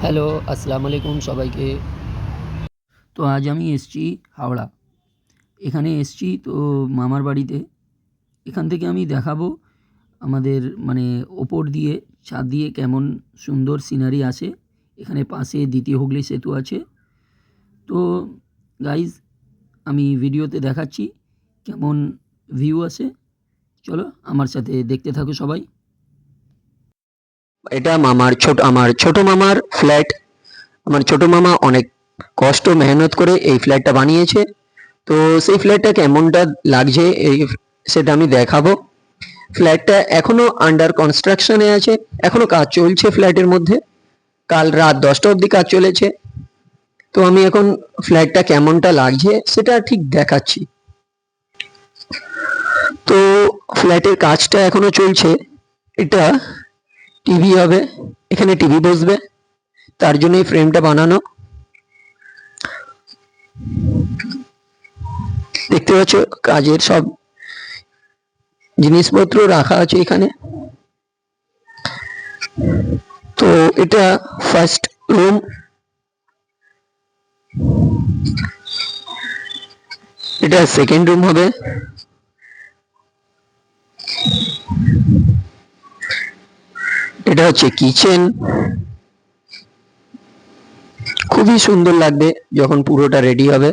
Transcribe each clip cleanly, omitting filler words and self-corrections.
Hello, আসসালামু আলাইকুম সবাইকে। তো আজ আমি এসেছি হাওড়া। এখানে এসেছি তো মামার বাড়িতে। এখান থেকে আমি দেখাবো আমাদের মানে ওপর দিয়ে ছাদ দিয়ে কেমন সুন্দর সিনারি আসে। এখানে পাশে দ্বিতীয় হুগলি সেতু আছে। তো গাইজ আমি ভিডিওতে দেখাচ্ছি কেমন ভিউ আসে। চলো আমার সাথে দেখতে থাকো সবাই। এটা আমার ছোট মামার ফ্ল্যাট। আমার ছোট মামা অনেক কষ্ট মেহনত করে এই ফ্ল্যাটটা বানিয়েছে। তো সেই ফ্ল্যাটটা কেমনটা লাগছে সেটা আমি দেখাবো। ফ্ল্যাটটা এখনো আন্ডার কনস্ট্রাকশনে আছে, এখনো কাজ চলছে ফ্ল্যাটের মধ্যে। কাল রাত 10টা অবধি কাজ চলেছে। তো আমি এখন ফ্ল্যাটটা কেমনটা লাগছে সেটা ঠিক দেখাচ্ছি। তো ফ্ল্যাটের কাজটা এখনো চলছে। এটা টিভি হবে, এখানে টিভি বসবে, তার জন্য এই ফ্রেমটা বানানো। দেখতে পাচ্ছ কাজের সব জিনিসপত্র রাখা আছে এখানে। তো এটা ফার্স্ট রুম, এটা সেকেন্ড রুম হবে। এটা হচ্ছে কিচেন। খুবই সুন্দর লাগবে যখন পুরোটা রেডি হবে।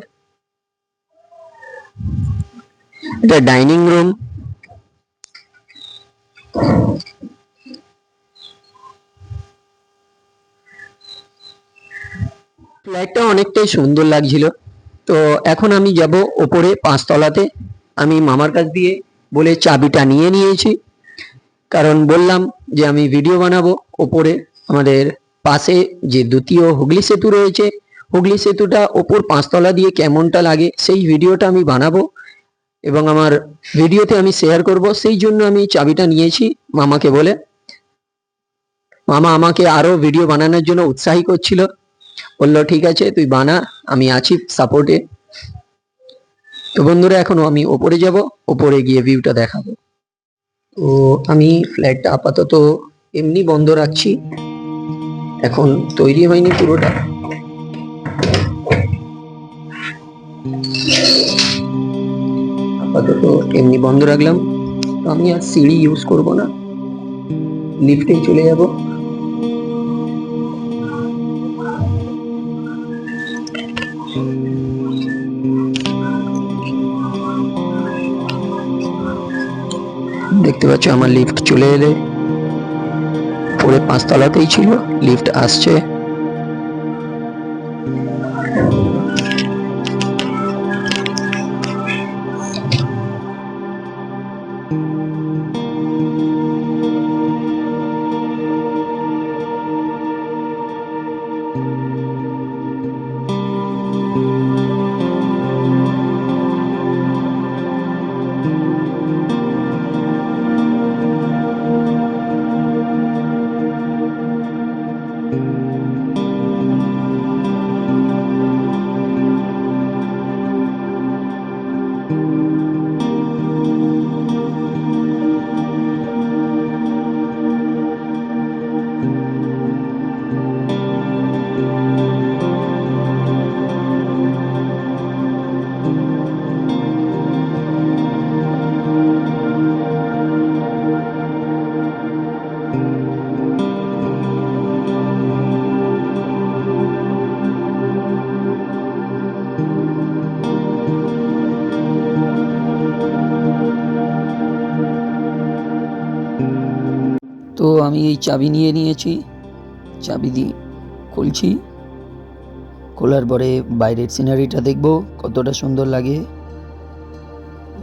এটা ডাইনিং রুম। ফ্ল্যাটটা অনেকটাই সুন্দর লাগছিল। তো এখন আমি যাব ওপরে 5 তলাতে। আমি মামার কাছ দিয়ে বলে চাবিটা নিয়ে নিয়েছি, কারণ বললাম যে আমি ভিডিও বানাবো ওপরে। আমাদের পাশে যে দ্বিতীয় হুগলি সেতু রয়েছে, হুগলি সেতুটা ওপর 5 তলা দিয়ে কেমনটা লাগে সেই ভিডিওটা আমি বানাবো এবং আমার ভিডিওতে আমি শেয়ার করব। সেই জন্য আমি চাবিটা নিয়েছি মামাকে বলে। মামা আমাকে আরো ভিডিও বানানোর জন্য উৎসাহী করছিল, বললো ঠিক আছে তুই বানা, আমি আছি সাপোর্টে। তো বন্ধুরা এখন আমি ওপরে যাব, ওপরে গিয়ে ভিউটা দেখাবো। তো আমি ফ্ল্যাটটা আপাতত এমনি বন্ধ রাখছি, এখন তৈরি হয়নি পুরোটা। আপাতত এমনি বন্ধ রাখলাম। তো আমি আর সিঁড়ি ইউজ করব না, লিফটেই চলে যাব। দেখতে পাচ্ছ আমার লিফট চলে এলে, পরে 5 তলাতেই ছিল, লিফট আসছে। তো আমি এই চাবি নিয়ে নিয়েছি, চাবি দিয়ে খুলছি। খোলার পরে বাইরের সিনারিটা দেখব কতটা সুন্দর লাগে।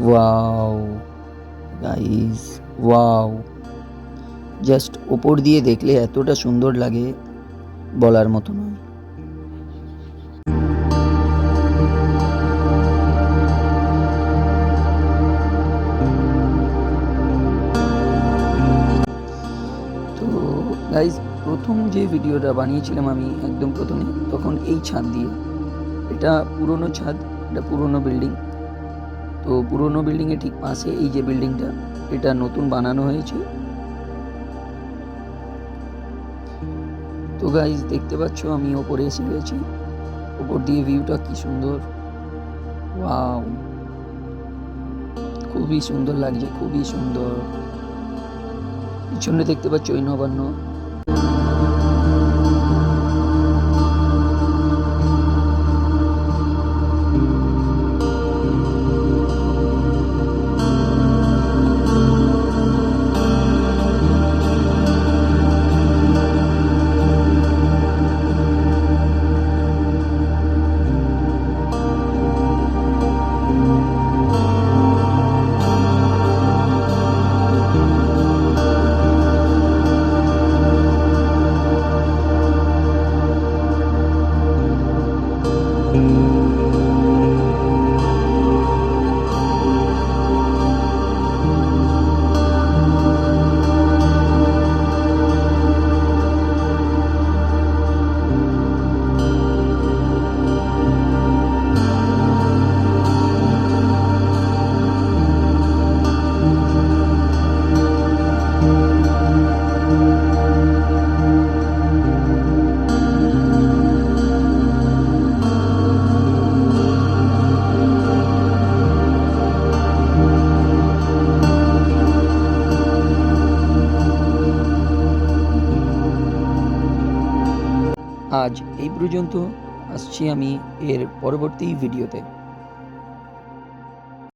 Wow guys, wow! জাস্ট ওপর দিয়ে দেখলে এতটা সুন্দর লাগে, বলার মতো নয়। তো গাইস, প্রথম যে ভিডিওটা বানিয়েছিলাম আমি একদম প্রথমে, তখন এই ছাদ দিয়ে, এটা পুরনো ছাদ, এটা পুরনো বিল্ডিং। তো পুরনো বিল্ডিংয়ের ঠিক পাশে এই যে বিল্ডিংটা, এটা নতুন বানানো হয়েছে। তো গাইস, দেখতে পাচ্ছ আমি ওপরে এসে গেছি। ওপর দিয়ে ভিউটা কি সুন্দর, ওয়াও, খুবই সুন্দর লাগছে, খুবই সুন্দর। পিছনে দেখতে পাচ্ছ ওই নবান্ন। আজ এই পর্যন্ত, আসছি আমি এর পরবর্তী ভিডিওতে।